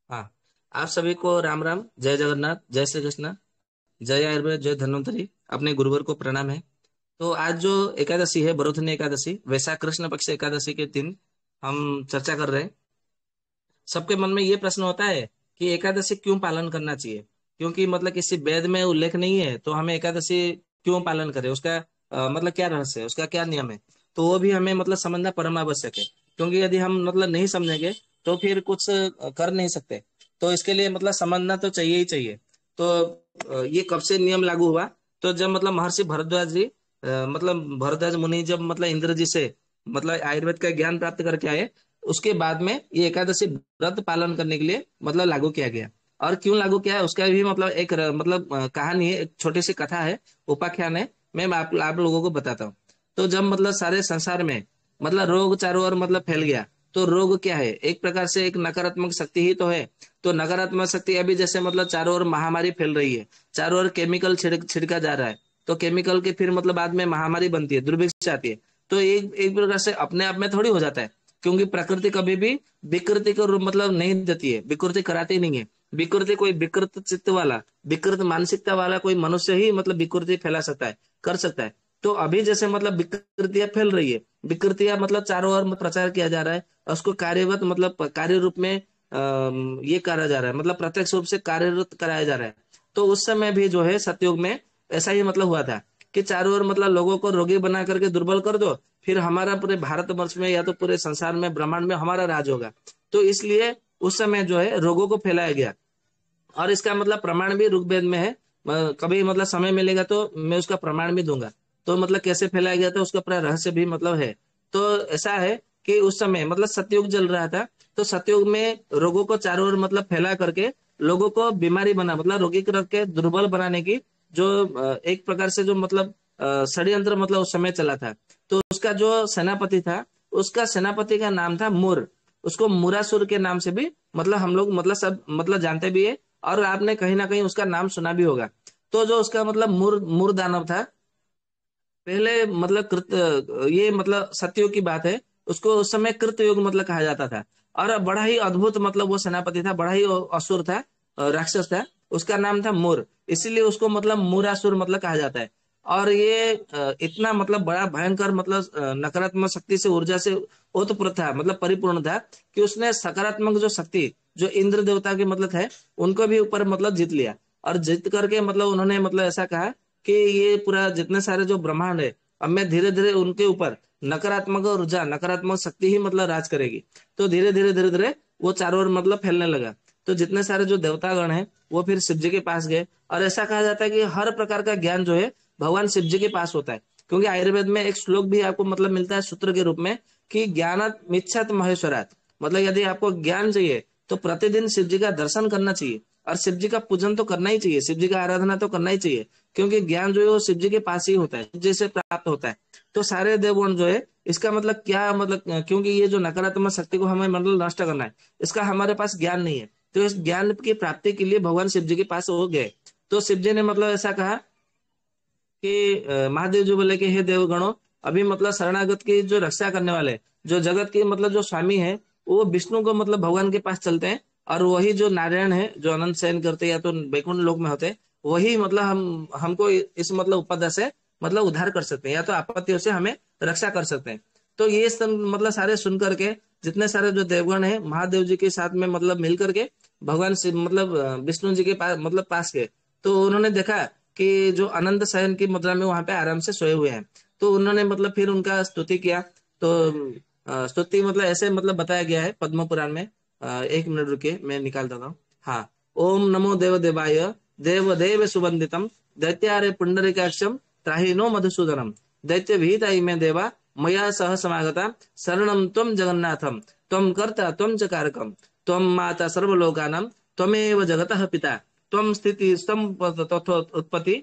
हाँ, आप सभी को राम राम, जय जगन्नाथ, जय श्री कृष्ण, जय आयुर्वेद, जय धन्वंतरी। अपने गुरुवर को प्रणाम है। तो आज जो एकादशी है, बरोथनी एकादशी, वैशाख कृष्ण पक्ष एकादशी के दिन हम चर्चा कर रहे हैं। सबके मन में ये प्रश्न होता है कि एकादशी क्यों पालन करना चाहिए। क्योंकि मतलब किसी वेद में उल्लेख नहीं है, तो हमें एकादशी क्यों पालन करें, उसका मतलब क्या रहस्य है, उसका क्या नियम है। तो वो भी हमें मतलब समझना परम आवश्यक है। क्योंकि यदि हम मतलब नहीं समझेंगे तो फिर कुछ कर नहीं सकते। तो इसके लिए मतलब समझना तो चाहिए ही चाहिए। तो ये कब से नियम लागू हुआ। तो जब मतलब महर्षि भरद्वाज जी, मतलब भरद्वाज मुनि जब मतलब इंद्र जी से मतलब आयुर्वेद का ज्ञान प्राप्त करके आए, उसके बाद में ये एकादशी व्रत पालन करने के लिए मतलब लागू किया गया। और क्यों लागू किया है उसका भी मतलब एक मतलब कहानी है, एक छोटी सी कथा है, उपाख्यान है। मैं आप लोगों को बताता हूँ। तो जब मतलब सारे संसार में मतलब रोग चारों ओर मतलब फैल गया। तो रोग क्या है, एक प्रकार से एक नकारात्मक शक्ति ही तो है। तो नकारात्मक शक्ति अभी जैसे मतलब चारों ओर महामारी फैल रही है, चारों ओर केमिकल छिड़का जा रहा है। तो केमिकल के फिर मतलब बाद में महामारी बनती है, दुर्भिक्ष आती है। तो एक एक प्रकार से अपने आप में थोड़ी हो जाता है। क्योंकि प्रकृति कभी भी विकृति को मतलब नहीं देती है, विकृति कराती नहीं है। विकृति कोई विकृत चित्त वाला, विकृत मानसिकता वाला कोई मनुष्य ही मतलब विकृति फैला सकता है, कर सकता है। तो अभी जैसे मतलब विकृतियां फैल रही है, विकृतियां मतलब चारों ओर प्रचार किया जा रहा है, और उसको कार्यवत मतलब कार्य रूप में ये करा जा रहा है, मतलब प्रत्यक्ष रूप से कार्यरत कराया जा रहा है। तो उस समय भी जो है सतयुग में ऐसा ही मतलब हुआ था कि चारों ओर मतलब लोगों को रोगी बना करके दुर्बल कर दो, फिर हमारा पूरे भारतवर्ष में या तो पूरे संसार में ब्रह्मांड में हमारा राज होगा। तो इसलिए उस समय जो है रोगों को फैलाया गया। और इसका मतलब प्रमाण भी ऋग्वेद में है। कभी मतलब समय मिलेगा तो मैं उसका प्रमाण भी दूंगा। तो मतलब कैसे फैलाया गया था उसका पूरा रहस्य भी मतलब है। तो ऐसा है कि उस समय मतलब सतयुग चल रहा था। तो सतयुग में रोगों को चारों ओर मतलब फैला करके लोगों को बीमारी बना मतलब रोगी करके दुर्बल बनाने की जो एक प्रकार से जो मतलब षड्यंत्र मतलब उस समय चला था। तो उसका जो सेनापति था, उसका सेनापति का नाम था मुर। उसको मुरासुर के नाम से भी मतलब हम लोग मतलब सब मतलब जानते भी है। और आपने कहीं ना कहीं उसका नाम सुना भी होगा। तो जो उसका मतलब मुर दानव था, पहले मतलब ये मतलब सतयुग की बात है। उसको उस समय कृत युग मतलब कहा जाता था। और बड़ा ही अद्भुत मतलब वो सेनापति था, बड़ा ही असुर था, राक्षस था। उसका नाम था मुर, इसीलिए उसको मतलब मुरासुर मतलब कहा जाता है। और ये इतना मतलब बड़ा भयंकर मतलब नकारात्मक शक्ति से ऊर्जा से ओतप्रोत था, मतलब परिपूर्ण था, कि उसने सकारात्मक जो शक्ति जो इंद्र देवता के मतलब है उनको भी ऊपर मतलब जीत लिया। और जीत करके मतलब उन्होंने मतलब ऐसा कहा कि ये पूरा जितने सारे जो ब्रह्मांड है, अब मैं धीरे धीरे उनके ऊपर नकारात्मक ऊर्जा नकारात्मक शक्ति ही मतलब राज करेगी। तो धीरे धीरे वो चारों ओर मतलब फैलने लगा। तो जितने सारे जो देवतागण हैं वो फिर शिव जी के पास गए। और ऐसा कहा जाता है कि हर प्रकार का ज्ञान जो है भगवान शिव जी के पास होता है। क्योंकि आयुर्वेद में एक श्लोक भी आपको मतलब मिलता है सूत्र के रूप में कि ज्ञानात मिच्छत महेश्वरात। मतलब यदि आपको ज्ञान चाहिए तो प्रतिदिन शिव जी का दर्शन करना चाहिए, और शिव जी का पूजन तो करना ही चाहिए, शिव जी का आराधना तो करना ही चाहिए। क्योंकि ज्ञान जो है वो शिव जी के पास ही होता है, शिव जी से प्राप्त होता है। तो सारे देवगुण जो है इसका मतलब क्या मतलब, क्योंकि ये जो नकारात्मक शक्ति को हमें मतलब नष्ट करना है, इसका हमारे पास ज्ञान नहीं है। तो इस ज्ञान की प्राप्ति के लिए भगवान शिव जी के पास हो गए। तो शिव जी ने मतलब ऐसा कहा कि महादेव जी बोले कि हे देवगणों, अभी मतलब शरणागत की जो रक्षा करने वाले, जो जगत के मतलब जो स्वामी है, वो विष्णु को मतलब भगवान के पास चलते हैं। और वही जो नारायण है जो अनंत शयन करते हैं या तो वैकुंठ लोक में होते हैं, वही मतलब हम हमको इस मतलब उपदा से मतलब उद्धार कर सकते हैं, या तो आपत्तियों से हमें रक्षा कर सकते हैं। तो ये मतलब सारे सुन करके जितने सारे जो देवगण है महादेव जी के साथ में मतलब मिल करके भगवान शिव मतलब विष्णु जी के पास मतलब पास गए। तो उन्होंने देखा कि जो अनंत शयन की मुद्रा में वहां पे आराम से सोए हुए हैं। तो उन्होंने मतलब फिर उनका स्तुति किया। तो स्तुति मतलब ऐसे मतलब बताया गया है पद्म पुराण में। एक मिनट रुके, मैं निकाल देता हूँ। हाँ। ओम नमो देव देवाय, देव देव सुवंदितम, दैत्यारे पुंडरीकाक्षम, त्राहिनो मधुसूदनम, दैत्य भीता इमे देवा, मया सह समागता, शरणम त्वं जगन्नाथम, त्वं कर्ता त्वं च कारकम, त्वं माता सर्वलोकानां, त्वमेव जगतः पिता, त्वं स्थिति उत्पत्ति,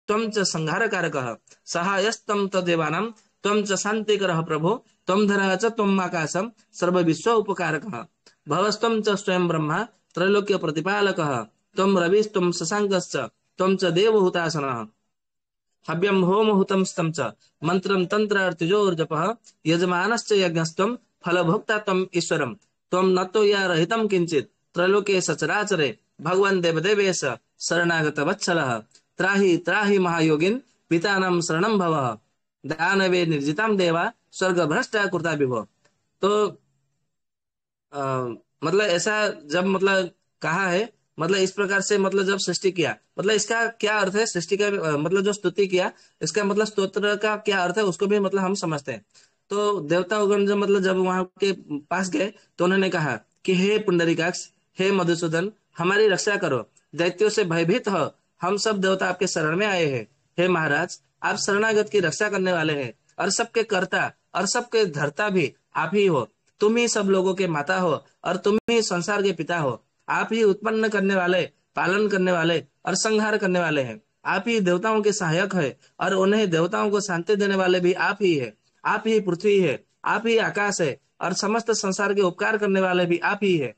त्वं च संहारकारकः, सहायस्तं तदेवानां, त्वं च शान्तिकरः प्रभो, त्वं धरः च त्वम् आकाशं, सर्वविश्व उपकारकः, भवस्त्वं च स्वयं ब्रह्मा, त्रैलोक्य प्रतिपालकः, त्वं रविस्त्वं शशाङ्कश्च, त्वं च देवहूतासनः, हव्यं होम हुतं स्तं च, मन्त्रं तन्त्रार्तिजोर्जपः, यजमानश्च यज्ञस्त्वं, फलभोक्ता त्वम् ईश्वरम्, त्वं न तो या रहितं किंचित्, त्रैलोक्ये सचराचरे भगवान देवदेवेश शरणागत वत्सल त्राहि त्राहि महायोगिन पितानाम शरणम भव दानवे निर्जिताम देवा स्वर्ग भ्रष्ट कुर्ता विभो। तो अ, मतलब ऐसा जब मतलब कहा है, मतलब इस प्रकार से मतलब जब सृष्टि किया, मतलब इसका क्या अर्थ है सृष्टि का, मतलब जो स्तुति किया इसका मतलब स्तोत्र का क्या अर्थ है उसको भी मतलब हम समझते हैं। तो देवतागण जब मतलब जब वहां के पास गए तो उन्होंने कहा कि हे पुंडरीकाक्ष, हे मधुसूदन, हमारी रक्षा करो, दैत्यों से भयभीत हो, हम सब देवता आपके शरण में आए हैं। हे महाराज, आप शरणागत की रक्षा करने वाले हैं और सबके कर्ता और सबके धर्ता भी आप ही हो। तुम ही सब लोगों के माता हो और तुम ही संसार के पिता हो। आप ही उत्पन्न करने वाले, पालन करने वाले और संहार करने वाले हैं। आप ही देवताओं के सहायक है और उन्हें देवताओं को शांति देने वाले भी आप ही है। आप ही पृथ्वी है, आप ही आकाश है और समस्त संसार के उपकार करने वाले भी आप ही है।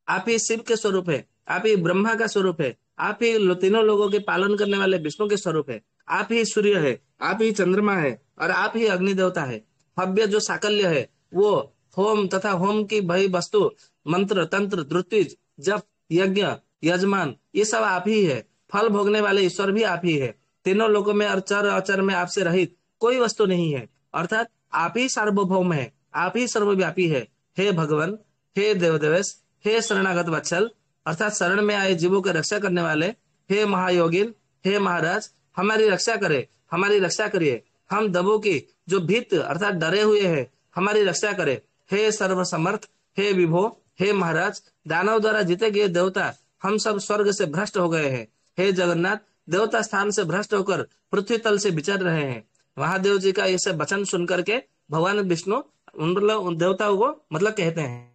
आप ही शिव के स्वरूप है, आप ही ब्रह्मा का स्वरूप है, आप ही तीनों लोगों के पालन करने वाले विष्णु के स्वरूप है। आप ही सूर्य है, आप ही चंद्रमा है और आप ही अग्नि देवता है। भव्य जो साकल्य है वो होम तथा होम की भई वस्तु, मंत्र तंत्र धृत्विज जप यज्ञ यजमान ये सब आप ही है। फल भोगने वाले ईश्वर भी आप ही है। तीनों लोगों में और चर अचर में आपसे रहित कोई वस्तु नहीं है, अर्थात आप ही सार्वभौम है, आप ही सर्वव्यापी है। हे भगवान, हे देवदेवेश, हे शरणागत वत्सल, अर्थात शरण में आए जीवों की रक्षा करने वाले, हे महायोगिन, हे महाराज, हमारी रक्षा करे, हमारी रक्षा करिए। हम दबों की जो भीत अर्थात डरे हुए हैं, हमारी रक्षा करे। हे सर्वसमर्थ, हे विभो, हे महाराज, दानव द्वारा जीते गए देवता हम सब स्वर्ग से भ्रष्ट हो गए हैं। हे जगन्नाथ, देवता स्थान से भ्रष्ट होकर पृथ्वी तल से विचर रहे हैं। महादेव जी का ये वचन सुन करके भगवान विष्णु उन देवताओं को मतलब कहते हैं।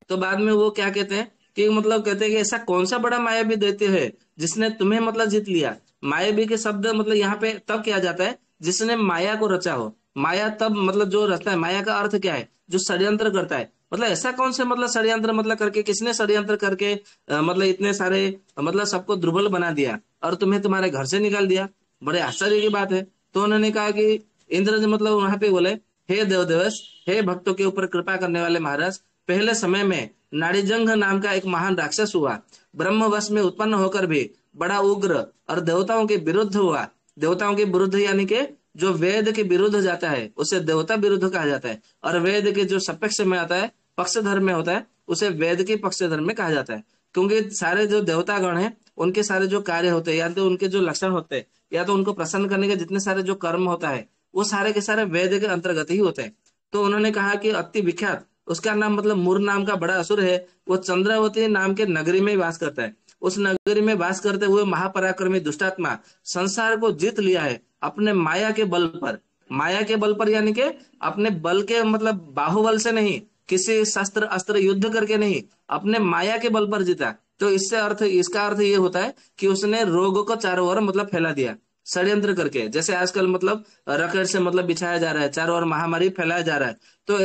तो बाद में वो क्या कहते हैं कि मतलब कहते हैं कि ऐसा कौन सा बड़ा मायावी दैत्य है जिसने तुम्हें मतलब जीत लिया। मायावी के शब्द मतलब यहाँ पे तब किया जाता है जिसने माया को रचा हो। माया तब मतलब जो रचता है, माया का अर्थ क्या है, जो षड्यंत्र करता है। मतलब ऐसा कौन से मतलब षड्यंत्र मतलब करके, किसने षड्यंत्र करके मतलब इतने सारे मतलब सबको दुर्बल बना दिया और तुम्हें तुम्हारे घर से निकाल दिया। बड़े आश्चर्य की बात है। तो उन्होंने कहा कि इंद्र जी मतलब वहां पे बोले, हे देवदेवस, हे भक्तों के ऊपर कृपा करने वाले महाराज, पहले समय में नाड़ीजंघ नाम का एक महान राक्षस हुआ। ब्रह्मवश में उत्पन्न होकर भी बड़ा उग्र और देवताओं के विरुद्ध हुआ। देवताओं के विरुद्ध यानी कि जो वेद के विरुद्ध जाता है उसे देवता विरुद्ध कहा जाता है, और वेद के जो सपेक्ष में आता है, पक्ष धर्म में होता है, उसे वेद के पक्ष धर्म में कहा जाता है। क्योंकि सारे जो देवतागण हैं उनके सारे जो कार्य होते हैं या तो उनके जो लक्षण होते हैं या तो उनको प्रसन्न करने के जितने सारे जो कर्म होता है वो सारे के सारे वेद के अंतर्गत ही होते हैं। तो उन्होंने कहा कि अति विख्यात, उसका नाम मतलब मूर नाम का बड़ा असुर है, वो चंद्रावती नाम के नगरी में वास करता है। उस नगरी में वास करते हुए महापराक्रमी दुष्टात्मा संसार को जीत लिया है अपने माया के बल पर। माया के बल पर यानी कि अपने बल के मतलब बाहुबल से नहीं, किसी शस्त्र अस्त्र युद्ध करके नहीं, अपने माया के बल पर जीता। तो इससे अर्थ, इसका अर्थ ये होता है कि उसने रोग को चारों ओर मतलब फैला दिया षड्यंत्र करके। जैसे आजकल मतलब रकेट से मतलब बिछाया जा रहा है, चारों ओर महामारी फैलाया जा रहा है। तो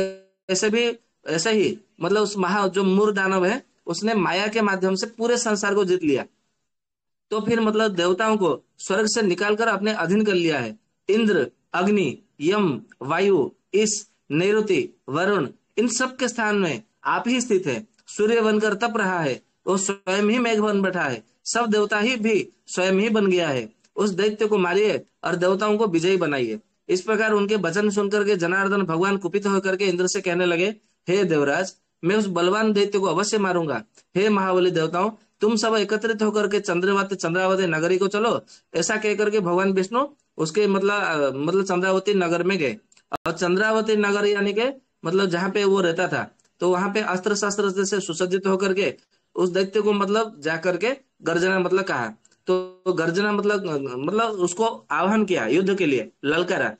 ऐसे भी, ऐसे ही मतलब उस महा जो मूर दानव है उसने माया के माध्यम से पूरे संसार को जीत लिया। तो फिर मतलब देवताओं को स्वर्ग से निकालकर अपने अधीन कर लिया है। इंद्र, अग्नि, यम, वायु, ईश, नैऋति, वरुण, इन सब के स्थान में आप ही स्थित है। सूर्य बनकर तप रहा है, वो स्वयं ही मेघ बन बैठा है। सब देवता ही भी स्वयं ही बन गया है। उस दैत्य को मारिए और देवताओं को विजयी बनाइए। इस प्रकार उनके वचन सुनकर के जनार्दन भगवान कुपित होकर के इंद्र से कहने लगे, हे देवराज, मैं उस बलवान दैत्य को अवश्य मारूंगा। हे महाबली देवताओं, तुम सब एकत्रित होकर के चंद्रवती चंद्रावती नगरी को चलो। ऐसा कहकर के भगवान विष्णु उसके मतलब चंद्रावती नगर में गए। और चंद्रावती नगर यानी के मतलब जहाँ पे वो रहता था, तो वहां पे अस्त्र शस्त्र से सुसज्जित होकर के उस दैत्य को मतलब जाकर के गर्जना मतलब कहा। तो गर्जना मतलब उसको आह्वान किया, युद्ध के लिए ललकारा।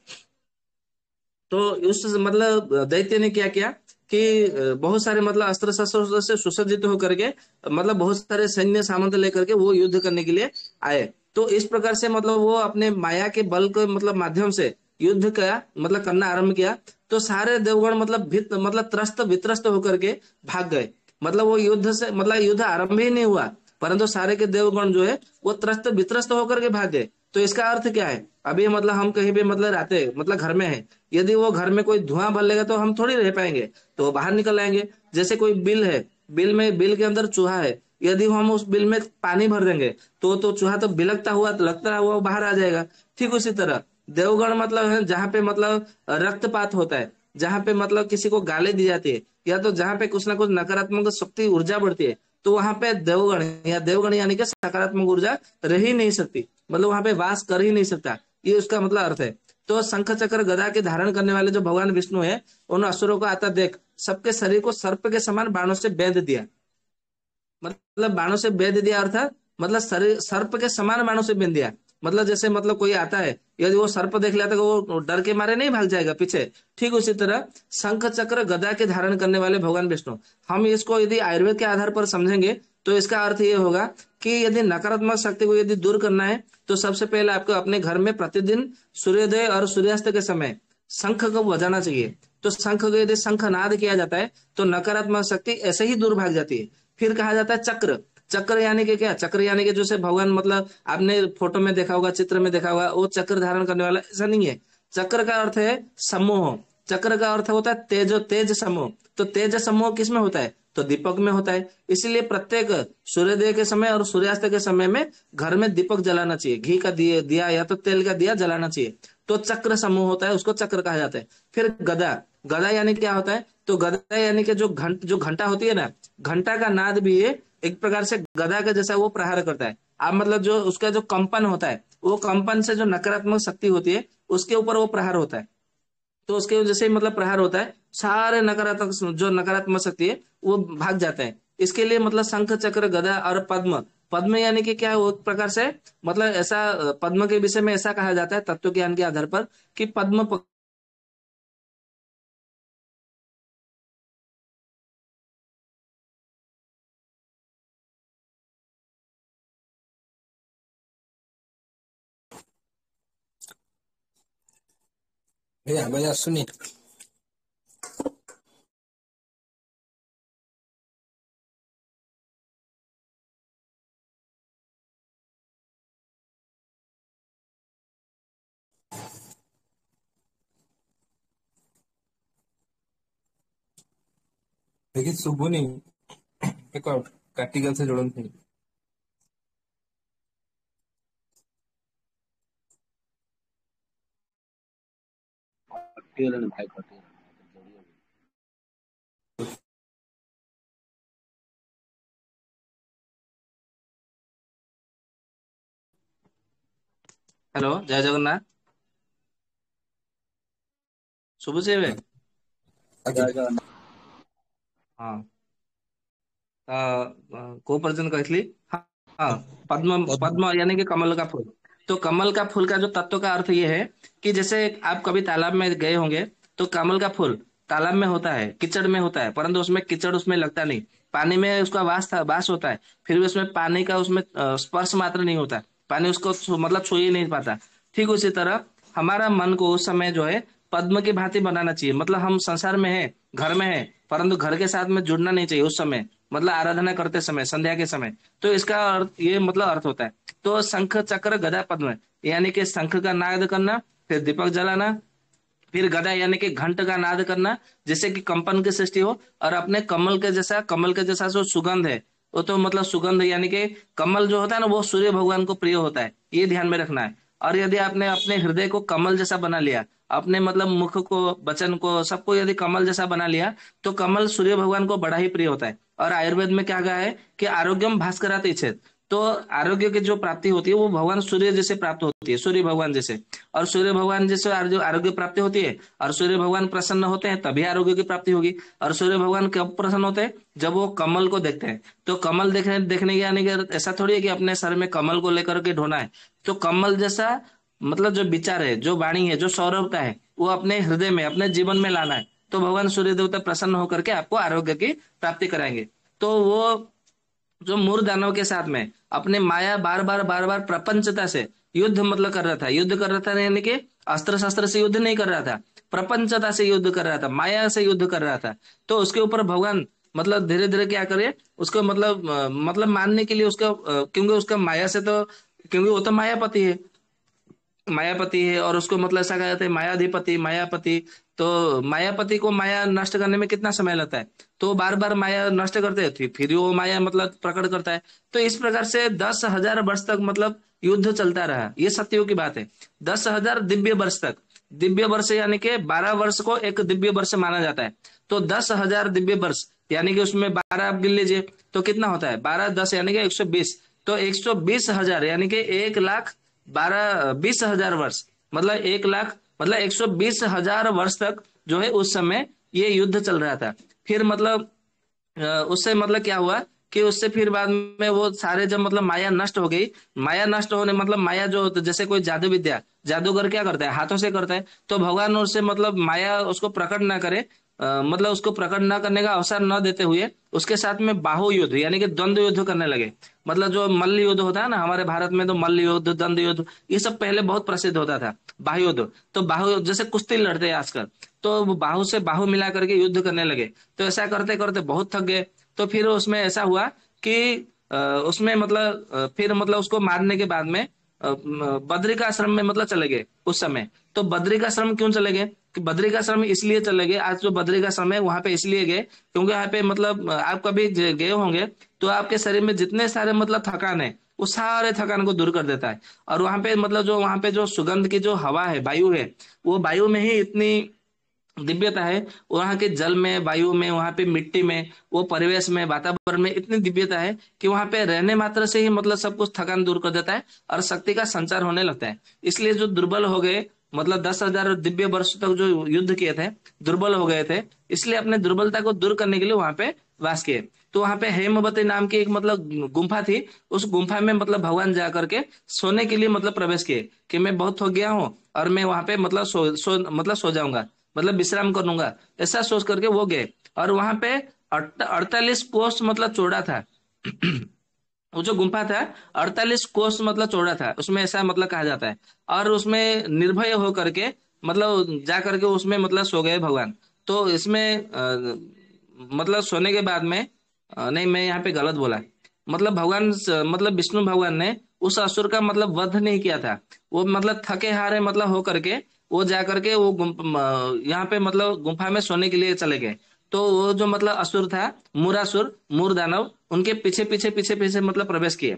तो उस मतलब दैत्य ने क्या किया कि बहुत सारे मतलब अस्त्र शस्त्र से सुसज्जित होकर के मतलब बहुत सारे सैन्य सामंत लेकर के वो युद्ध करने के लिए आए। तो इस प्रकार से मतलब वो अपने माया के बल के मतलब माध्यम से युद्ध का मतलब करना आरंभ किया। तो सारे देवगण मतलब भित मतलब त्रस्त वित्रस्त होकर के भाग गए। मतलब वो युद्ध से मतलब युद्ध आरंभ ही नहीं हुआ, परंतु सारे के देवगण जो है वो त्रस्त वित्रस्त होकर के भाग गए। तो इसका अर्थ क्या है अभी मतलब हम कहीं भी मतलब रहते हैं, मतलब घर में है, यदि वो घर में कोई धुआं भर लेगा तो हम थोड़ी रह पाएंगे, तो वो बाहर निकल आएंगे। जैसे कोई बिल है, बिल के अंदर चूहा है, यदि हम उस बिल में पानी भर देंगे तो चूहा तो बिलकता हुआ लगता हुआ बाहर आ जाएगा। ठीक उसी तरह देवगण मतलब है जहाँ पे मतलब रक्तपात होता है, जहाँ पे मतलब किसी को गाली दी जाती है, या तो जहाँ पे कुछ ना कुछ नकारात्मक शक्ति ऊर्जा बढ़ती है, तो वहां पे देवगण यानी कि सकारात्मक ऊर्जा रह ही नहीं सकती, मतलब वहां पे वास कर ही नहीं सकता। ये उसका मतलब अर्थ है। तो शंख चक्र गदा के धारण करने वाले जो भगवान विष्णु है, उन असुरों को आता देख सबके शरीर को सर्प के समान बाणों से बेध दिया। मतलब बाणों से बेध दिया अर्थात मतलब शरीर सर्प के समान बाणों से बेध दिया। मतलब जैसे मतलब कोई आता है, यदि वो सर्प देख लेता है तो वो डर के मारे नहीं भाग जाएगा पीछे। ठीक उसी तरह शंख चक्र गदा के धारण करने वाले भगवान विष्णु, हम इसको यदि आयुर्वेद के आधार पर समझेंगे तो इसका अर्थ ये होगा कि यदि नकारात्मक शक्ति को यदि दूर करना है, तो सबसे पहले आपको अपने घर में प्रतिदिन सूर्योदय और सूर्यास्त के समय शंख को बजाना चाहिए। तो शंख को यदि शंखनाद किया जाता है तो नकारात्मक शक्ति ऐसे ही दूर भाग जाती है। फिर कहा जाता है चक्र। चक्र यानी कि क्या? चक्र यानी कि जैसे भगवान मतलब आपने फोटो में देखा होगा, चित्र में देखा होगा, वो चक्र धारण करने वाला ऐसा नहीं है। चक्र का अर्थ है समूह। चक्र का अर्थ होता है तेज समूह। तो तेज समूह किस में होता है? तो दीपक में होता है। इसीलिए प्रत्येक सूर्योदय के समय और सूर्यास्त के समय में घर में दीपक जलाना चाहिए, घी का दिया या तो तेल का दिया जलाना चाहिए। तो चक्र समूह होता है, उसको चक्र कहा जाता है। फिर गदा। गदा यानी क्या होता है? तो गदा यानी कि जो घंटा होती है ना, घंटा का नाद भी है एक प्रकार से गदा का जैसा वो प्रहार करता है। आप मतलब जो उसका जो कंपन होता है, वो कंपन से जो नकारात्मक शक्ति होती है उसके ऊपर वो प्रहार होता है। तो उसके वजह से मतलब प्रहार होता है, सारे नकारात्मक जो नकारात्मक शक्ति है वो भाग जाते हैं। इसके लिए मतलब शंख चक्र गदा और पद्म। पद्म यानी कि क्या है? वो एक प्रकार से मतलब ऐसा पद्म के विषय में ऐसा कहा जाता है तत्व ज्ञान के आधार पर कि पद्म भैया भैया सुनिए। देखिए ଶୁଭୁନି ଏକ କାଟିକି ଆଉଥରେ ଯୋଡ଼ନ୍ତୁ। कटिगलाଣି भाई कटिगलाଣି। हेलो, जय जगन्नाथ। ଶୁଭୁଛି ଏବେ? ଆଜ୍ଞା जय जगन्नाथ। ହଁ। को पर्यटन कहली। हाँ हाँ, पद्म ପଦ୍ମ पद्म यानी कि कमल का फूल। तो कमल का फूल का जो तत्व का अर्थ ये है कि जैसे आप कभी तालाब में गए होंगे, तो कमल का फूल तालाब में होता है, कीचड़ में होता है, परंतु उसमें कीचड़ उसमें लगता नहीं। पानी में उसका वास होता है, फिर भी उसमें पानी का उसमें स्पर्श मात्र नहीं होता। पानी उसको मतलब छू ही नहीं पाता। ठीक उसी तरह हमारा मन को उस समय जो है पद्म की भांति बनाना चाहिए। मतलब हम संसार में है, घर में है, परंतु घर के साथ में जुड़ना नहीं चाहिए उस समय, मतलब आराधना करते समय, संध्या के समय। तो इसका अर्थ ये मतलब अर्थ होता है। तो शंख चक्र गदा पद्म यानी कि शंख का नाद करना, फिर दीपक जलाना, फिर गदा यानी कि घंट का नाद करना, जिससे कि कंपन की सृष्टि हो। और अपने कमल के जैसा जो सुगंध है, वो तो मतलब सुगंध यानी कि कमल जो होता है ना, वो सूर्य भगवान को प्रिय होता है, ये ध्यान में रखना है। और यदि आपने अपने हृदय को कमल जैसा बना लिया, अपने मतलब मुख को, वचन को, सबको यदि कमल जैसा बना लिया, तो कमल सूर्य भगवान को बड़ा ही प्रिय होता है। और आयुर्वेद में क्या कहा है कि आरोग्यम भास्करात इच्छेद। तो आरोग्य की जो प्राप्ति होती है वो भगवान सूर्य जैसे प्राप्त होती है, सूर्य भगवान जैसे। और सूर्य भगवान जैसे जो आरोग्य प्राप्ति होती है, और सूर्य भगवान प्रसन्न होते हैं तभी आरोग्य की प्राप्ति होगी। और सूर्य भगवान कब प्रसन्न होते हैं? जब वो कमल को देखते हैं। तो कमल देखने देखने की यानी कि ऐसा थोड़ी है कि अपने सर में कमल को लेकर के ढोना है। तो कमल जैसा मतलब जो विचार है, जो वाणी है, जो सौरभता है, वो अपने हृदय में, अपने जीवन में लाना है। तो भगवान सूर्य देवता प्रसन्न होकर के आपको आरोग्य की प्राप्ति कराएंगे। तो वो जो मूर दानव के साथ में अपने माया बार बार प्रपंचता से युद्ध मतलब कर रहा था। युद्ध कर रहा था यानी कि अस्त्र शस्त्र से युद्ध नहीं कर रहा था, प्रपंचता से युद्ध कर रहा था, माया से युद्ध कर रहा था। तो उसके ऊपर भगवान मतलब धीरे धीरे क्या करे, उसको मतलब मानने के लिए उसका क्योंकि उसका माया से तो, क्योंकि वो तो मायापति है। मायापति है, और उसको मतलब ऐसा कहा जाता है मायाधिपति, मायापति। तो मायापति को माया नष्ट करने में कितना समय लगता है, तो बार बार माया नष्ट करते थे, फिर वो माया मतलब प्रकट करता है। तो इस प्रकार से 10,000 वर्ष तक मतलब युद्ध चलता रहा। ये सत्यों की बात है। 10,000 दिव्य वर्ष तक, दिव्य वर्ष यानी कि 12 वर्ष को एक दिव्य वर्ष माना जाता है। तो 10,000 दिव्य वर्ष यानी कि उसमें 12 आप गिन लीजिए, तो कितना होता है, 12 10 यानी कि 120। तो 120,000 यानी कि 1,20,000 वर्ष, मतलब 1 लाख मतलब 120,000 वर्ष तक जो है उस समय ये युद्ध चल रहा था। फिर मतलब उससे मतलब क्या हुआ कि उससे फिर बाद में वो सारे जब मतलब माया नष्ट हो गई, माया नष्ट होने मतलब माया जो तो जैसे कोई जादू विद्या, जादूगर क्या करता है, हाथों से करता है। तो भगवान उससे मतलब माया उसको प्रकट ना करे, मतलब उसको प्रकट ना करने का अवसर न देते हुए उसके साथ में बाहु युद्ध यानी कि द्वंद्व युद्ध करने लगे। मतलब जो मल्ल युद्ध होता है ना हमारे भारत में, तो मल्ल युद्ध, द्वंद्व युद्ध, ये सब पहले बहुत प्रसिद्ध होता था। बाहु युद्ध, तो बाहु युद्ध जैसे कुश्ती लड़ते हैं आजकल, तो वो बाहु से बाहु मिला करके युद्ध करने लगे। तो ऐसा करते करते बहुत थक गए। तो फिर उसमें ऐसा हुआ कि उसमें मतलब फिर मतलब उसको मारने के बाद में बद्रिकाश्रम में मतलब चले गए उस समय। तो बद्रिकाश्रम क्यों चले गए, कि बद्रिकाश्रम इसलिए चले गए, आज जो बद्रिकाश्रम है वहां पे इसलिए गए क्योंकि वहां पे मतलब आप कभी गए होंगे तो आपके शरीर में जितने सारे मतलब थकान है वो सारे थकान को दूर कर देता है। और वहां पे मतलब जो वहां पे जो सुगंध की जो हवा है, वायु है, वो वायु में ही इतनी दिव्यता है। वहां के जल में, वायु में, वहां पे मिट्टी में, वो परिवेश में, वातावरण में इतनी दिव्यता है कि वहां पे रहने मात्र से ही मतलब सब कुछ थकान दूर कर देता है और शक्ति का संचार होने लगता है। इसलिए जो दुर्बल हो गए, मतलब 10,000 दिव्य वर्ष तक जो युद्ध किए थे, दुर्बल हो गए थे, इसलिए अपने दुर्बलता को दूर करने के लिए वहां पे वास किए। तो वहां पे हेमवती नाम की एक मतलब गुम्फा थी। उस गुम्फा में मतलब भगवान जा करके सोने के लिए मतलब प्रवेश किए कि मैं बहुत थक गया हूँ और मैं वहां पे मतलब मतलब सो जाऊंगा, मतलब विश्राम कर लूंगा, ऐसा सोच करके वो गए। और वहां पे 48 कोस मतलब चौड़ा था। वो जो गुम्फा था 48 कोस मतलब चौड़ा था, उसमें ऐसा मतलब कहा जाता है। और उसमें निर्भय होकर के मतलब जा करके उसमें मतलब सो गए भगवान। तो इसमें मतलब सोने के बाद में नहीं, मैं यहाँ पे गलत बोला। मतलब भगवान मतलब विष्णु भगवान ने उस असुर का मतलब वध नहीं किया था। वो मतलब थके हारे मतलब हो करके वो जा करके वो यहाँ पे मतलब गुफा में सोने के लिए चले गए। तो वो जो मतलब असुर था, मूरासुर, मूर दानव, उनके पीछे पीछे पीछे पीछे मतलब प्रवेश किए।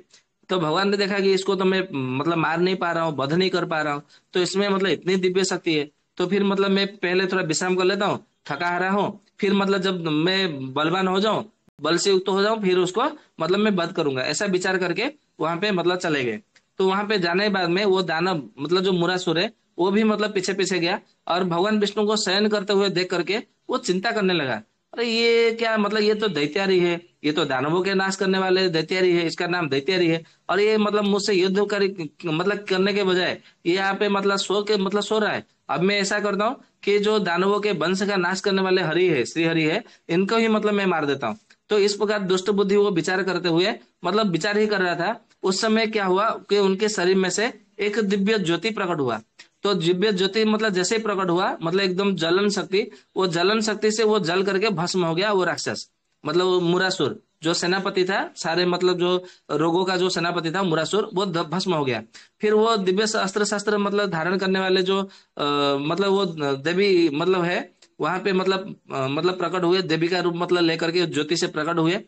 तो भगवान ने देखा कि इसको तो मैं मतलब मार नहीं पा रहा हूँ, वध नहीं कर पा रहा हूँ, तो इसमें मतलब इतनी दिव्य शक्ति है, तो फिर मतलब मैं पहले थोड़ा विश्राम कर लेता हूँ, थका हारा हूँ, फिर मतलब जब मैं बलवान हो जाऊं, बल से युक्त हो जाऊं, फिर उसको मतलब मैं वध करूंगा, ऐसा विचार करके वहां पे मतलब चले गए। तो वहां पे जाने के बाद में वो दानव मतलब जो मुरासुर है वो भी मतलब पीछे पीछे गया। और भगवान विष्णु को शयन करते हुए देख करके वो चिंता करने लगा, अरे ये क्या, मतलब ये तो दैत्यारी है, ये तो दानवों के नाश करने वाले दैत्यारी है, इसका नाम दैत्यारी है। और ये मतलब मुझसे युद्ध कर मतलब करने के बजाय ये यहाँ पे मतलब सो के मतलब सो रहा है। अब मैं ऐसा करता हूँ कि जो दानवों के वंश का नाश करने वाले हरि है, श्री हरि है, इनको ही मतलब मैं मार देता हूँ। तो इस प्रकार दुष्ट बुद्धि वो विचार करते हुए मतलब विचार ही कर रहा था। उस समय क्या हुआ कि उनके शरीर में से एक दिव्य ज्योति प्रकट हुआ। तो दिव्य ज्योति मतलब जैसे ही प्रकट हुआ मतलब एकदम जलन शक्ति, वो जलन शक्ति से वो जल करके भस्म हो गया वो राक्षस, मतलब वो मुरासुर जो सेनापति था, सारे मतलब जो रोगों का जो सेनापति था मुरासुर, वो भस्म हो गया। फिर वो दिव्य अस्त्र शस्त्र मतलब धारण करने वाले जो मतलब वो देवी मतलब है वहां पे मतलब मतलब प्रकट हुए, देवी का रूप मतलब लेकर के ज्योति से प्रकट हुए।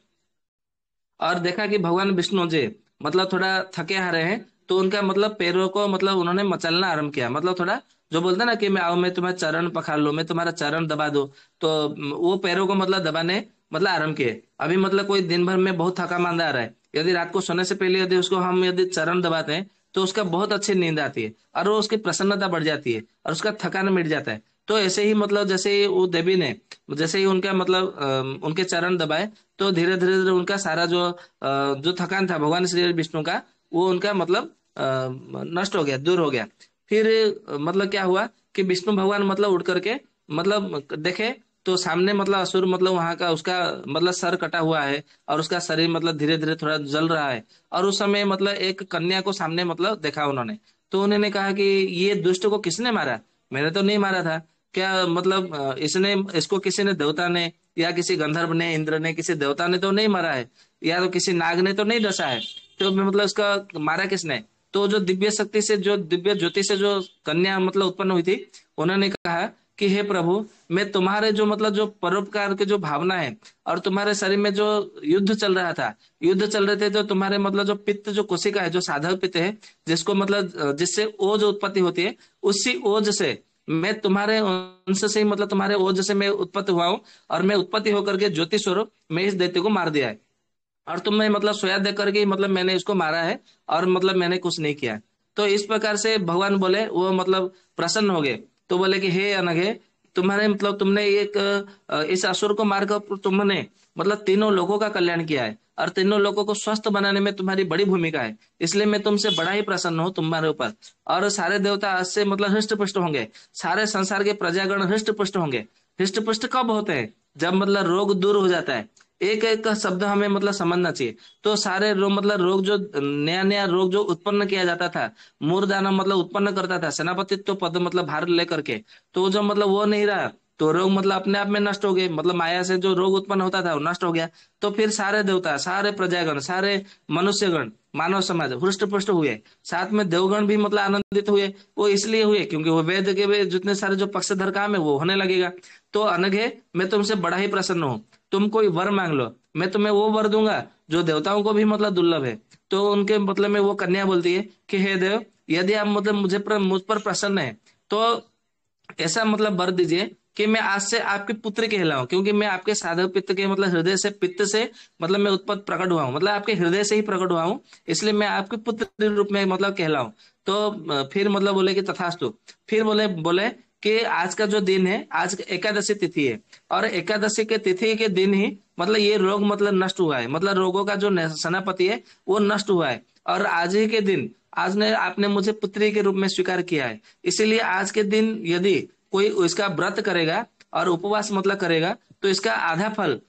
और देखा कि भगवान विष्णु जी मतलब थोड़ा थके हारे हैं, तो उनका मतलब पैरों को मतलब उन्होंने मचलना आरंभ किया, मतलब थोड़ा जो बोलते हैं ना कि मैं आओ, मैं तुम्हारा चरण पखार लूं, मैं तुम्हारा चरण दबा दूं। तो वो पैरों को मतलब दबाने मतलब आरंभ किए। अभी मतलब कोई दिन भर में बहुत थका मांदा आ रहा है, यदि रात को सोने से पहले यदि उसको हम यदि चरण दबाते हैं तो उसका बहुत अच्छी नींद आती है और वो उसकी प्रसन्नता बढ़ जाती है और उसका थकान मिट जाता है। तो ऐसे ही मतलब जैसे ही वो देवी ने जैसे ही उनका मतलब उनके चरण दबाए, तो धीरे धीरे धीरे उनका सारा जो थकान था भगवान श्री विष्णु का, वो उनका मतलब नष्ट हो गया, दूर हो गया। फिर मतलब क्या हुआ कि विष्णु भगवान मतलब उठ करके मतलब देखे, तो सामने मतलब असुर मतलब वहां का उसका मतलब सर कटा हुआ है और उसका शरीर मतलब धीरे धीरे थोड़ा जल रहा है। और उस समय मतलब एक कन्या को सामने मतलब देखा उन्होंने। तो उन्होंने कहा कि ये दुष्ट को किसने मारा, मैंने तो नहीं मारा था, क्या मतलब इसने इसको किसी ने देवता ने या किसी गंधर्व ने, इंद्र ने, किसी देवता ने तो नहीं मारा है, या तो किसी नाग ने तो नहीं डसा है, तो मतलब इसका मारा किसने। तो जो दिव्य शक्ति से, जो दिव्य ज्योति से जो कन्या मतलब उत्पन्न हुई थी, उन्होंने कहा कि हे प्रभु, मैं तुम्हारे जो मतलब जो परोपकार के जो भावना है, और तुम्हारे शरीर में जो युद्ध चल रहा था, युद्ध चल रहे थे, तो तुम्हारे मतलब जो पित्त जो कोशिका है, जो साधक पित्त है, जिसको मतलब जिससे ओज उत्पत्ति होती है, उसी ओज से मैं तुम्हारे अंश से ही मतलब तुम्हारे ओज से मैं उत्पत्ति हुआ हूँ, और मैं उत्पत्ति होकर के ज्योति स्वरूप मैं इस दैत्य को मार दिया है, और तुमने मतलब सोया देख करके मतलब मैंने इसको मारा है, और मतलब मैंने कुछ नहीं किया। तो इस प्रकार से भगवान बोले, वो मतलब प्रसन्न हो गए। तो बोले कि हे अनघे, तुम्हारे मतलब तुमने एक इस असुर को मारकर तुमने मतलब तीनों लोगों का कल्याण किया है, और तीनों लोगों को स्वस्थ बनाने में तुम्हारी बड़ी भूमिका है, इसलिए मैं तुमसे बड़ा ही प्रसन्न हूँ तुम्हारे ऊपर। और सारे देवता आज से मतलब हृष्ट पुष्ट होंगे, सारे संसार के प्रजागण हृष्ट पुष्ट होंगे। हृष्ट पुष्ट कब होते हैं? जब मतलब रोग दूर हो जाता है। एक एक का शब्द हमें मतलब समझना चाहिए। तो सारे रोग मतलब रोग जो नया नया रोग जो उत्पन्न किया जाता था, मूर्दाना मतलब उत्पन्न करता था सेनापतित्व पद मतलब भार लेकर के, तो जो मतलब वो नहीं रहा, तो रोग मतलब अपने आप में नष्ट हो गए, मतलब माया से जो रोग उत्पन्न होता था वो नष्ट हो गया। तो फिर सारे देवता, सारे प्रजागण, सारे मनुष्यगण, मानव समाज हृष्ट पुष्ट हुए। साथ में देवगण भी मतलब आनंदित हुए। वो इसलिए हुए क्योंकि वो वेद के वे जितने सारे जो पक्षधर काम है वो होने लगेगा। तो अनघे, मैं तुमसे बड़ा ही प्रसन्न हूँ। तुम कोई वर मांग लो, मैं तुम्हें वो वर दूंगा जो देवताओं को भी मतलब दुर्लभ है। तो उनके मतलब में वो कन्या बोलती है कि हे देव, यदि आप मतलब मुझ पर प्रसन्न है, तो ऐसा मतलब वर दीजिए कि मैं आज से आपके पुत्र कहलाऊं, क्योंकि मैं आपके साधक पित्त के मतलब हृदय से, पित्त से मतलब मैं उत्पत्त प्रकट हुआ हूँ, मतलब आपके हृदय से ही प्रकट हुआ हूँ, इसलिए मैं आपके पुत्र रूप में मतलब कहलाऊं। तो फिर मतलब बोले कि तथास्तु। फिर बोले बोले कि आज का जो दिन है, आज एकादशी तिथि है, और एकादशी के तिथि के दिन ही मतलब ये रोग मतलब नष्ट हुआ है, मतलब रोगों का जो सेनापति है वो नष्ट हुआ है। और आज ही के दिन, आज ने आपने मुझे पुत्री के रूप में स्वीकार किया है, इसीलिए आज के दिन यदि कोई इसका व्रत करेगा और उपवास मतलब करेगा, तो इसका आधा फल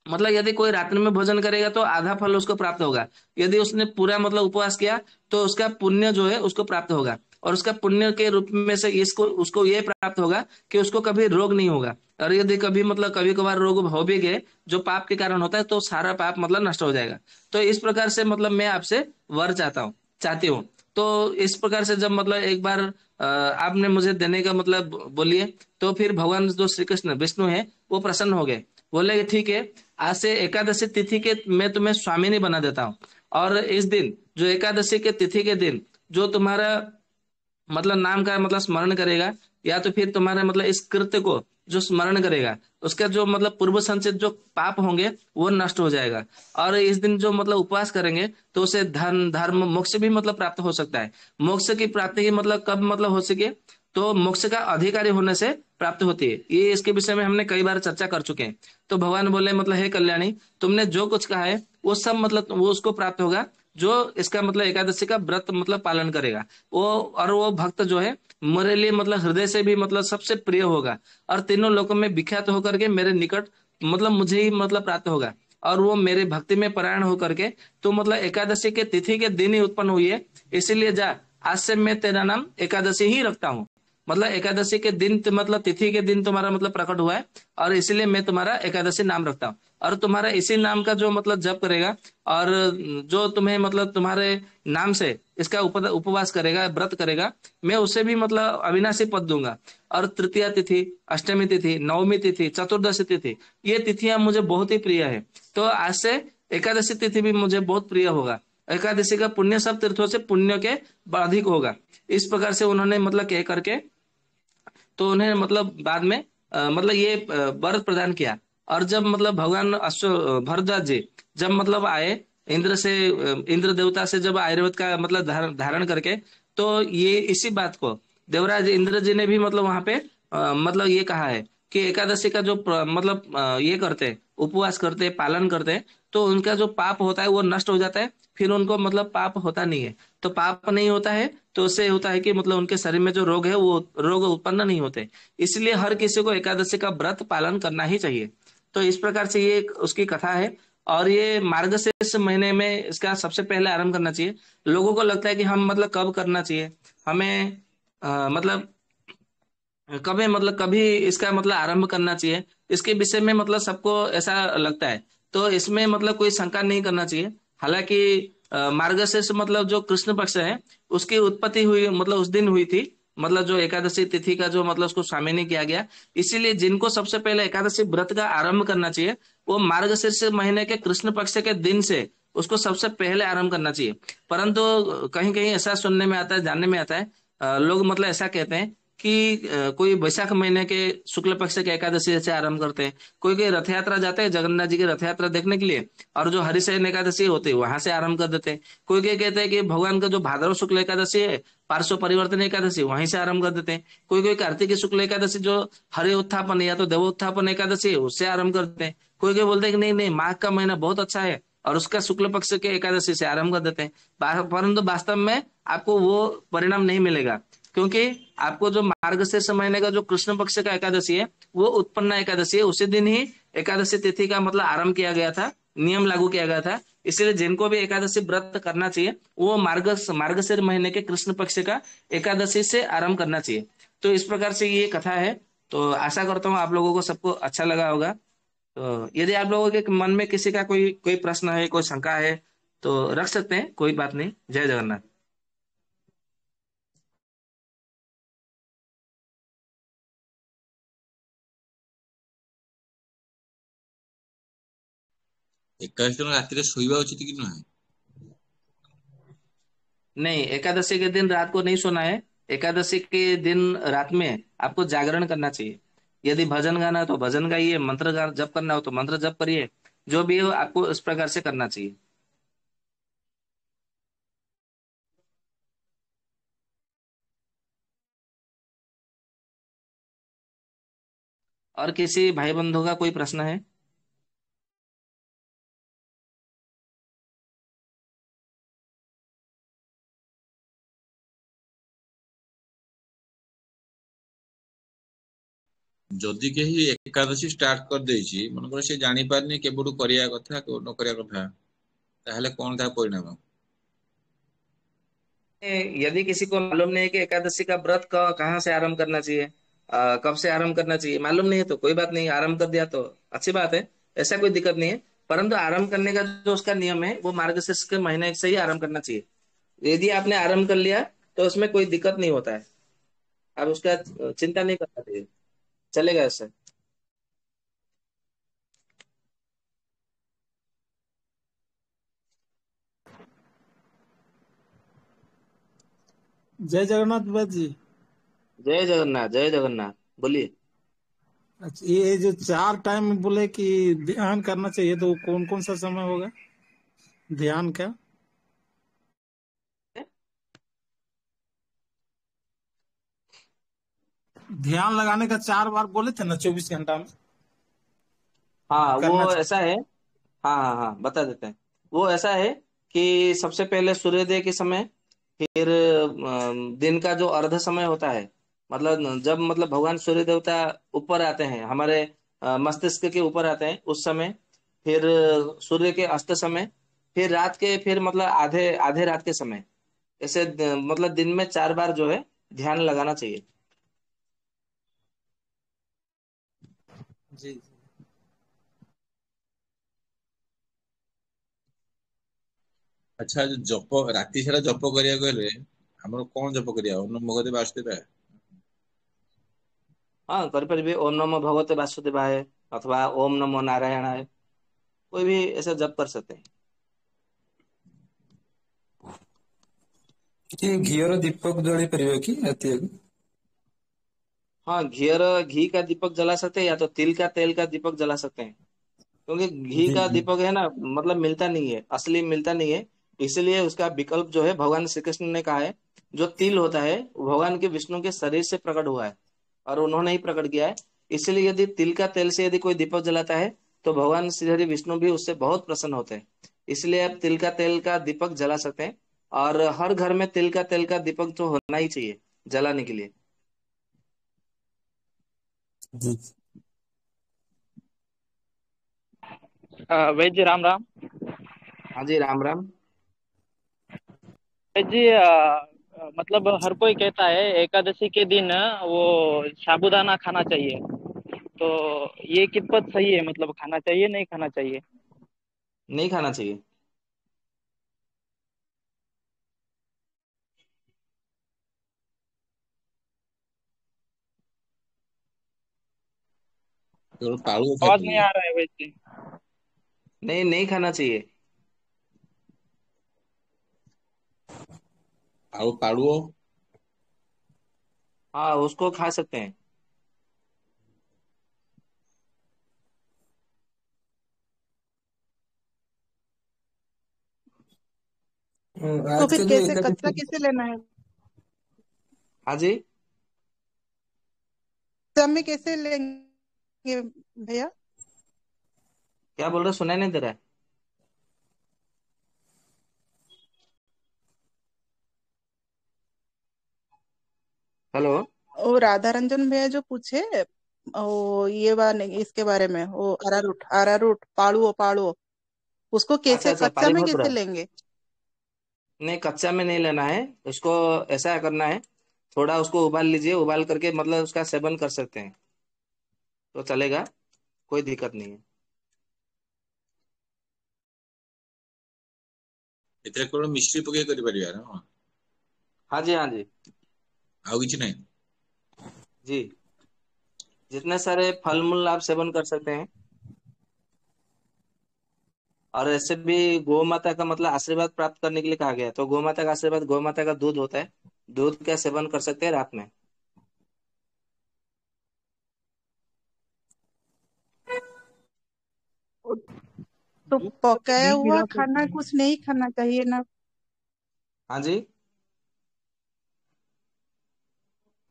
मतलब यदि कोई रात्रि में भोजन करेगा तो आधा फल उसको प्राप्त होगा। यदि उसने पूरा मतलब उपवास किया तो उसका पुण्य जो है उसको प्राप्त होगा, और उसका पुण्य के रूप में से इसको उसको ये प्राप्त होगा कि उसको कभी रोग नहीं होगा। और यदि कभी मतलब कभी कभार रोग हो भी गए जो पाप के कारण होता है, तो सारा पाप मतलब नष्ट हो जाएगा। तो इस प्रकार से मतलब मैं आपसे वर चाहती हूँ। तो इस प्रकार से जब मतलब एक बार आपने मुझे देने का मतलब बोलिए, तो फिर भगवान जो श्री कृष्ण विष्णु है वो प्रसन्न हो गए। बोले कि ठीक है, आज से एकादशी तिथि के मैं तुम्हें स्वामिनी बना देता हूँ, और इस दिन जो एकादशी के तिथि के दिन जो तुम्हारा मतलब नाम का मतलब स्मरण करेगा, या तो फिर तुम्हारे मतलब इस कृत्य को जो स्मरण करेगा, उसका जो मतलब पूर्व संचित जो पाप होंगे वो नष्ट हो जाएगा। और इस दिन जो मतलब उपवास करेंगे तो उसे धन धर्म मोक्ष भी मतलब प्राप्त हो सकता है। मोक्ष की प्राप्ति की मतलब कब मतलब हो सके, तो मोक्ष का अधिकारी होने से प्राप्त होती है। ये इसके विषय में हमने कई बार चर्चा कर चुके हैं। तो भगवान बोले मतलब हे कल्याणी, तुमने जो कुछ कहा है वो सब मतलब वो उसको प्राप्त होगा जो इसका मतलब एकादशी का व्रत मतलब पालन करेगा। वो और वो भक्त जो है मेरे लिए मतलब हृदय से भी मतलब सबसे प्रिय होगा, और तीनों लोगों में विख्यात होकर के मेरे निकट मतलब मुझे ही मतलब प्राप्त होगा, और वो मेरे भक्ति में परायण होकर के, तो मतलब एकादशी के तिथि के दिन ही उत्पन्न हुई है, इसीलिए जा, आज से मैं तेरा नाम एकादशी ही रखता हूँ। मतलब एकादशी के दिन मतलब तिथि के दिन तुम्हारा मतलब प्रकट हुआ है, और इसीलिए मैं तुम्हारा एकादशी नाम रखता हूँ। और तुम्हारा इसी नाम का जो मतलब जप करेगा, और जो तुम्हें मतलब तुम्हारे नाम से इसका उपवास करेगा, व्रत करेगा, मैं उसे भी मतलब अविनाशी पद दूंगा। और तृतीया तिथि, अष्टमी तिथि, नवमी तिथि, चतुर्दशी तिथि, ये तिथियां मुझे बहुत ही प्रिय है। तो आज से एकादशी तिथि भी मुझे बहुत प्रिय होगा। एकादशी का पुण्य सब तीर्थों से पुण्य के अधिक होगा। इस प्रकार से उन्होंने मतलब कह करके, तो उन्हें मतलब बाद में मतलब ये वर प्रदान किया। और जब मतलब भगवान भरद्वाज जी जब मतलब आए इंद्र से, इंद्र देवता से जब आयुर्वेद का मतलब धारण करके, तो ये इसी बात को देवराज इंद्र जी ने भी मतलब वहां पे मतलब ये कहा है कि एकादशी का जो मतलब ये करते, उपवास करते, पालन करते, तो उनका जो पाप होता है वो नष्ट हो जाता है, फिर उनको मतलब पाप होता नहीं है। तो पाप नहीं होता है तो उससे होता है कि मतलब उनके शरीर में जो रोग है वो रोग उत्पन्न नहीं होते। इसलिए हर किसी को एकादशी का व्रत पालन करना ही चाहिए। तो इस प्रकार से ये उसकी कथा है। और ये मार्गशीर्ष महीने में इसका सबसे पहले आरंभ करना चाहिए। लोगों को लगता है कि हम मतलब कब करना चाहिए हमें, मतलब कभी मतलब कभी इसका मतलब आरंभ करना चाहिए, इसके विषय में मतलब सबको ऐसा लगता है। तो इसमें मतलब कोई शंका नहीं करना चाहिए। हालांकि मार्गशीर्ष मतलब जो कृष्ण पक्ष है उसकी उत्पत्ति हुई, मतलब उस दिन हुई थी, मतलब जो एकादशी तिथि का जो मतलब उसको शामिल नहीं किया गया। इसीलिए जिनको सबसे पहले एकादशी व्रत का आरंभ करना चाहिए वो मार्गशीर्ष महीने के कृष्ण पक्ष के दिन से उसको सबसे पहले आरंभ करना चाहिए। परंतु कहीं कहीं ऐसा सुनने में आता है, जानने में आता है, लोग मतलब ऐसा कहते हैं कि कोई वैशाख महीने के शुक्ल पक्ष के एकादशी से आरंभ करते हैं, कोई कोई रथ यात्रा जाते हैं जगन्नाथ जी की रथ यात्रा देखने के लिए, और जो हरिशयन एकादशी होती है वहां से आरंभ कर देते हैं। कोई कोई कहते हैं कि भगवान का जो भाद्रव शुक्ल एकादशी है, पार्श्व परिवर्तन एकादशी, वहीं से आरंभ कर देते हैं। कोई कोई कार्तिक शुक्ल एकादशी जो हरि उत्थापन या तो देव उत्थापन एकादशी है उससे आरंभ करते हैं। कोई कोई बोलते हैं कि नहीं नहीं, माघ का महीना बहुत अच्छा है और उसका शुक्ल पक्ष के एकादशी से आरंभ कर देते हैं। परंतु वास्तव में आपको वो परिणाम नहीं मिलेगा, क्योंकि आपको जो मार्गशीर्ष महीने का जो कृष्ण पक्ष का एकादशी है वो उत्पन्न एकादशी है, उसी दिन ही एकादशी तिथि का मतलब आरंभ किया गया था, नियम लागू किया गया था। इसलिए जिनको भी एकादशी व्रत करना चाहिए वो मार्गशीर्ष महीने के कृष्ण पक्ष का एकादशी से आरंभ करना चाहिए। तो इस प्रकार से ये कथा है। तो आशा करता हूँ आप लोगों को सबको अच्छा लगा होगा। तो यदि आप लोगों के मन में किसी का कोई कोई प्रश्न है, कोई शंका है तो रख सकते हैं, कोई बात नहीं। जय जगन्नाथ। ଏକାଦଶୀ ଦିନ ରାତିରେ ଶୋଇବା ଉଚିତ କି ନୁହେଁ? नहीं, एकादशी के दिन रात को नहीं सोना है। एकादशी के दिन रात में आपको जागरण करना चाहिए। यदि भजन गाना है तो भजन गाइए, मंत्र जप करना हो तो मंत्र जप करिए, जो भी हो आपको इस प्रकार से करना चाहिए। और किसी भाई बंधु का कोई प्रश्न है? ଯଦି କେହି ଏକାଦଶୀ ଷ୍ଟାର୍ଟ କରିଦେଇଛି, ମନେକର ସେ ଜାଣିପାରିନି କେବେଠୁ କରିବା କଥା କେବେଠୁ ନ କରିବା କଥା, ତାହେଲେ କଣ ତା ପରିଣାମ? यदि किसी को मालूम नहीं है कि एकादशी का व्रत कहाँ से आरंभ करना चाहिए, कब से आरंभ करना चाहिए, मालूम नहीं है तो कोई बात नहीं, आरंभ कर दिया तो अच्छी बात है, ऐसा कोई दिक्कत नहीं है। परंतु आरंभ करने का जो उसका नियम है वो मार्गशीर्ष के महीने से ही आरंभ करना चाहिए। यदि आपने आरंभ कर लिया तो उसमें कोई दिक्कत नहीं होता है, आप उसका चिंता नहीं करना चाहिए, चलेगा ऐसे। जय जगन्नाथ बाबा जी। जय जगन्नाथ, जय जगन्नाथ। बोलिए। अच्छा, ये जो 4 टाइम बोले कि ध्यान करना चाहिए, तो कौन कौन सा समय होगा ध्यान का? ध्यान लगाने का 4 बार बोले थे ना 24 घंटा में हाँ करना वो ऐसा है। हाँ हाँ हाँ, बता देते हैं। वो ऐसा है कि सबसे पहले सूर्योदय के समय, फिर दिन का जो अर्ध समय होता है, मतलब जब मतलब भगवान सूर्य देवता ऊपर आते हैं हमारे मस्तिष्क के ऊपर आते हैं उस समय, फिर सूर्य के अस्त समय, फिर रात के, फिर मतलब आधे आधे रात के समय, ऐसे मतलब दिन में 4 बार जो है ध्यान लगाना चाहिए। जी। ଆଚ୍ଛା, ଯୋଉ ଜପ ରାତି ସାରା ଜପ କରିବାକୁ ହେଲେ ଆମର କଣ ଜପ କରିବା? ଓମ୍ ନମୋ ଭଗବତେ ବାସୁଦେବାୟ? हाँ, कर ओम नमो भगवते वासुदेवाय अथवा ओम नमो नारायणाय, कोई भी ऐसा जप कर सकते हैं। ये घीर दीपक जलाई परियो कि राति आगे? हाँ, घी का दीपक जला सकते हैं या तो तिल का तेल का दीपक जला सकते हैं। क्योंकि घी जी का जी। दीपक है ना, मतलब मिलता नहीं है, असली मिलता नहीं है। इसलिए उसका विकल्प जो है भगवान श्री कृष्ण ने कहा है, जो तिल होता है वो भगवान के विष्णु के शरीर से प्रकट हुआ है और उन्होंने ही प्रकट किया है। इसलिए यदि तिल का तेल से यदि कोई दीपक जलाता है तो भगवान श्री हरि विष्णु भी उससे बहुत प्रसन्न होते हैं। इसलिए आप तिल का तेल का दीपक जला सकते हैं, और हर घर में तिल का तेल का दीपक तो होना ही चाहिए जलाने के लिए। जी। वैद जी राम राम। हाँ जी, राम राम। वैद जी मतलब हर कोई कहता है एकादशी के दिन वो साबूदाना खाना चाहिए, तो ये कितपत सही है? मतलब खाना चाहिए नहीं खाना चाहिए? नहीं खाना चाहिए। केवल पाड़ुओ आवाज खाते नहीं हैं। आ रहा है वैसे। नहीं, नहीं खाना चाहिए। और पाड़ुओ। हाँ, उसको खा सकते हैं। आज तो का फिर जो कैसे कच्चा एकादशी। कैसे लेना है? हाँ जी। कच्चा में कैसे लेंगे भैया? क्या बोल रहे, सुनाई नहीं दे रहा है। हेलो। वो राधा रंजन भैया जो पूछे, वो ये बात नहीं, इसके बारे में, वो अरारूट अरारूट पाड़ुओ पाड़ुओ, उसको अच्छा कैसे अच्छा, कच्चा में पालीभद्र। कैसे लेंगे? नहीं, कच्चा में नहीं लेना है उसको। ऐसा करना है, थोड़ा उसको उबाल लीजिए, उबाल करके मतलब उसका सेवन कर सकते हैं तो चलेगा, कोई दिक्कत नहीं है। ଏଥିରେ କେବଳ ମିଶ୍ରି ପକେଇ କରିପାରିବା ନା? हाँ जी, हाँ जी। ଆଉ କିଛି ନାହିଁ। जी, जितने सारे फल मूल आप सेवन कर सकते हैं। और ऐसे भी गौ माता का मतलब आशीर्वाद प्राप्त करने के लिए कहा गया है, तो गौ माता का आशीर्वाद, गौ माता का दूध होता है, दूध का सेवन कर सकते हैं रात में। तो दूध में तो पकाया घी हुआ मिला सकते खाना हैं। कुछ नहीं खाना चाहिए ना? हाँ जी।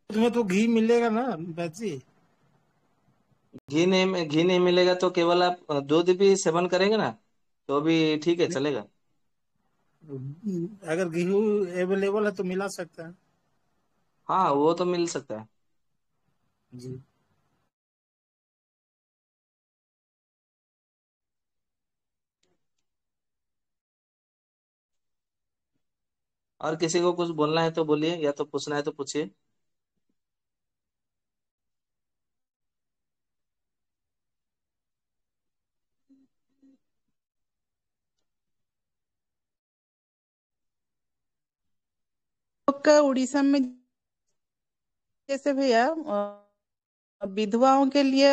दूध में तो घी मिलेगा ना बाजी। घी नहीं मिलेगा तो केवल आप दूध भी सेवन करेंगे ना, तो भी ठीक है, चलेगा। अगर घी अवेलेबल है तो मिला सकता है। हाँ, वो तो मिल सकता है। जी। और किसी को कुछ बोलना है तो बोलिए, या तो पूछना है तो पूछिए। लोग का उड़ीसा में जैसे भैया, विधवाओं के लिए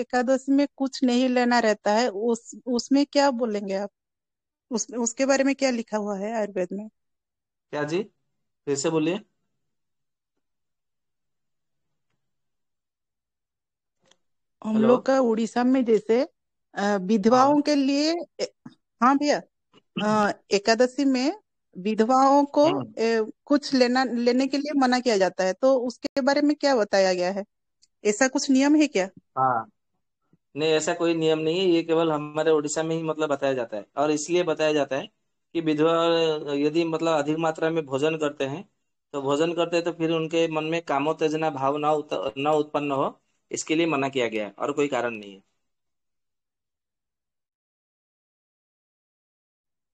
एकादशी में कुछ नहीं लेना रहता है, उसमें क्या बोलेंगे आप? उसके बारे में क्या लिखा हुआ है आयुर्वेद में? क्या जी, फिर से बोलिए। हम हेलो। लोग का उड़ीसा में जैसे हाँ। विधवाओं के लिए हाँ भैया, एकादशी में विधवाओं को हम्म। कुछ लेने के लिए मना किया जाता है, तो उसके बारे में क्या बताया गया है? ऐसा कुछ नियम है क्या? हाँ, नहीं, ऐसा कोई नियम नहीं है, ये केवल हमारे उड़ीसा में ही मतलब बताया जाता है, और इसलिए बताया जाता है कि विधवा यदि मतलब अधिक मात्रा में भोजन करते हैं, तो भोजन करते हैं तो फिर उनके मन में कामोत्तेजना भाव ना उत्पन्न हो, इसके लिए मना किया गया है, और कोई कारण नहीं है।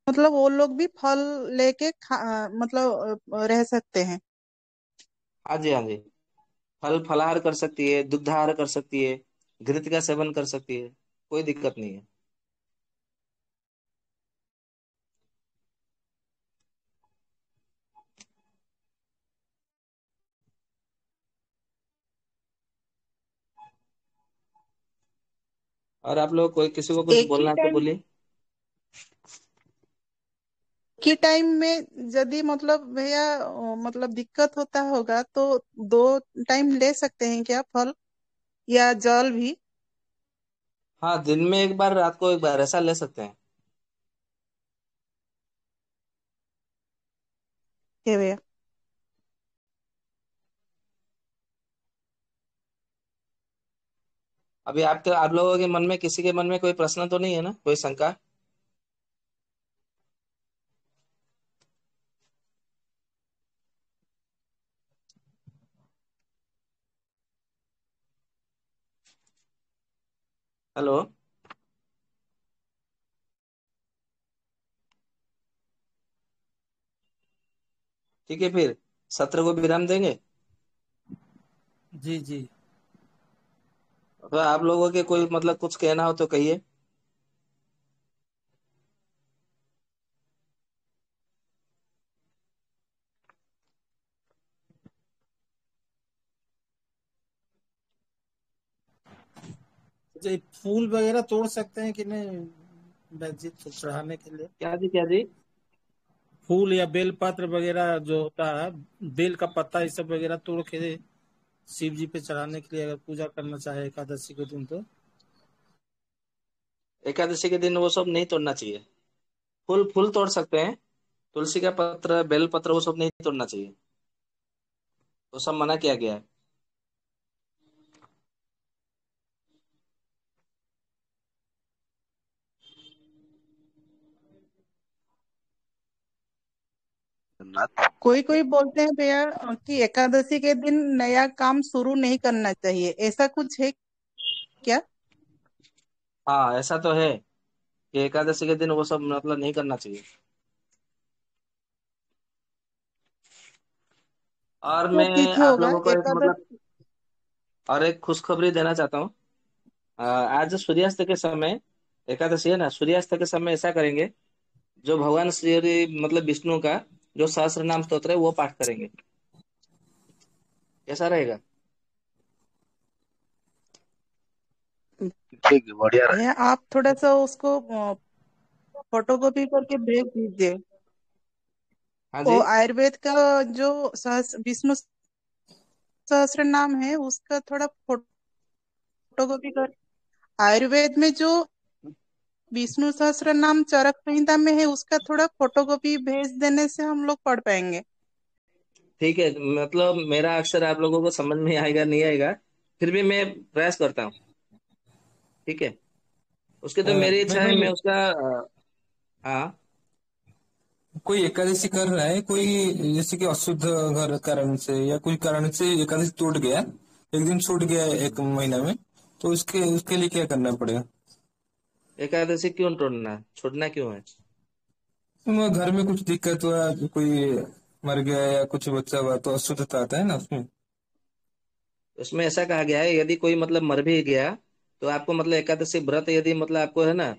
मतलब वो लोग भी फल लेके मतलब रह सकते हैं? हाँ जी, हाँ जी। फल फलाहार कर सकती है, दुग्धाहार कर सकती है, घृत का सेवन कर सकती है, कोई दिक्कत नहीं है। और आप लोग कोई किसी को कुछ एक ही बोलना है तो टाइम बोलिए। की टाइम में यदि मतलब भैया मतलब दिक्कत होता होगा तो दो टाइम ले सकते हैं क्या फल या जल भी? हाँ, दिन में एक बार, रात को एक बार, ऐसा ले सकते हैं। क्या भैया? अभी आप लोगों के मन में, किसी के मन में कोई प्रश्न तो नहीं है ना, कोई शंका। हेलो। ठीक है, फिर सत्र को विराम देंगे। जी जी। तो आप लोगों के कोई मतलब कुछ कहना हो तो कहिए। ये फूल वगैरह तोड़ सकते हैं कि नहीं जी चढ़ाने के लिए? क्या जी, क्या जी? फूल या बेल पत्र वगैरह जो होता है, बेल का पत्ता ये सब वगैरह तोड़ के शिव जी पे चढ़ाने के लिए अगर पूजा करना चाहे एकादशी के दिन तो? एकादशी के दिन वो सब नहीं तोड़ना चाहिए। फूल फूल तोड़ सकते हैं, तुलसी का पत्र, बेल पत्र, वो सब नहीं तोड़ना चाहिए। वो सब मना किया गया है। जगन्नाथ। कोई कोई बोलते हैं भैया कि एकादशी के दिन नया काम शुरू नहीं करना चाहिए, ऐसा कुछ है क्या? हाँ, ऐसा तो है कि एकादशी के दिन वो सब मतलब नहीं करना चाहिए। और तो मैं तिथि आप होगा लोगों को एक मतलब एकादशी। और एक खुशखबरी देना चाहता हूँ। आज सूर्यास्त के समय, एकादशी है ना, सूर्यास्त के समय ऐसा करेंगे, जो भगवान श्री मतलब विष्णु का जो सहस्त्र नाम स्तोत्र है वो पाठ करेंगे। कैसा रहेगा? ठीक है, बढ़िया रहे। भैया आप थोड़ा सा उसको फोटोकॉपी करके भेज दीजिए। हाँ वो जी। आयुर्वेद का जो विष्णु सहस्त्र नाम है उसका थोड़ा फोटोकॉपी कर। आयुर्वेद में जो विष्णु सहस्त्र नाम चरक संहिता में है उसका थोड़ा फोटोकॉपी भेज देने से हम लोग पढ़ पाएंगे। ठीक है, मतलब मेरा अक्षर आप लोगों को समझ में आएगा नहीं आएगा, फिर भी मैं प्रयास करता हूँ। ठीक है, उसकी तो मेरी भाई इच्छा है, भाई, मैं उसका हाँ। कोई एकादशी कर रहा है, कोई जैसे कि अशुद्ध घर कारण से या कोई कारण से एकादशी टूट गया, एक दिन छूट गया एक महीना में, तो उसके उसके लिए क्या करना पड़ेगा? एकादशी क्यों तोड़ना, छोड़ना क्यों है? तो घर में कुछ दिक्कत हुआ, कोई मर गया या कुछ बच्चा हुआ, तो अशुद्धता आता है ना उसमें। उसमें ऐसा कहा गया है, यदि कोई मतलब मर भी गया तो आपको मतलब एकादशी व्रत यदि मतलब आपको है ना,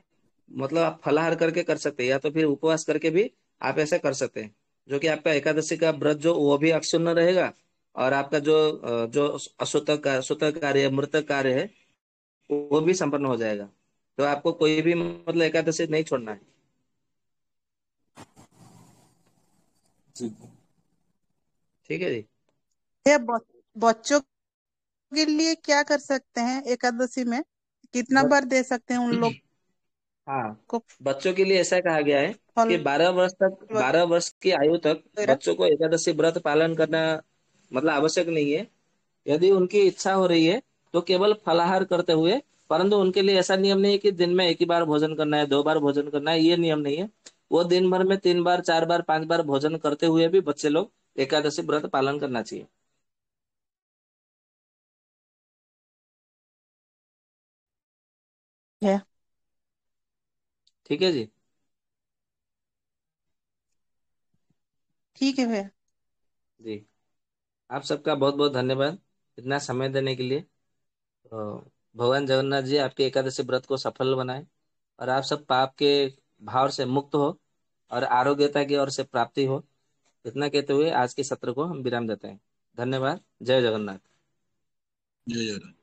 मतलब आप फलाहार करके कर सकते हैं, या तो फिर उपवास करके भी आप ऐसा कर सकते हैं, जो कि आपका एकादशी का व्रत जो वो भी अक्षुण्ण रहेगा, और आपका जो अशुद्ध कार्य, मृत कार्य है, वो भी संपन्न हो जाएगा। तो आपको कोई भी मतलब एकादशी नहीं छोड़ना है। जी। ठीक है जी। भैया बच्चों के लिए क्या कर सकते हैं एकादशी में? कितना बच, बार दे सकते हैं उन लोग हाँ, को बच्चों के लिए ऐसा कहा गया है फल कि 12 वर्ष की आयु तक वगैरह? बच्चों को एकादशी व्रत पालन करना मतलब आवश्यक नहीं है। यदि उनकी इच्छा हो रही है तो केवल फलाहार करते हुए, परंतु उनके लिए ऐसा नियम नहीं है कि दिन में एक ही बार भोजन करना है, 2 बार भोजन करना है, ये नियम नहीं है। वो दिन भर में 3 बार, 4 बार, 5 बार भोजन करते हुए भी बच्चे लोग एकादशी व्रत पालन करना चाहिए। है। ठीक है जी। ठीक है भैया। जी, आप सबका बहुत बहुत धन्यवाद इतना समय देने के लिए। तो भगवान जगन्नाथ जी आपके एकादशी व्रत को सफल बनाए, और आप सब पाप के भाव से मुक्त हो, और आरोग्यता की ओर से प्राप्ति हो। इतना कहते हुए आज के सत्र को हम विराम देते हैं। धन्यवाद। जय जगन्नाथ। जय जगन्नाथ।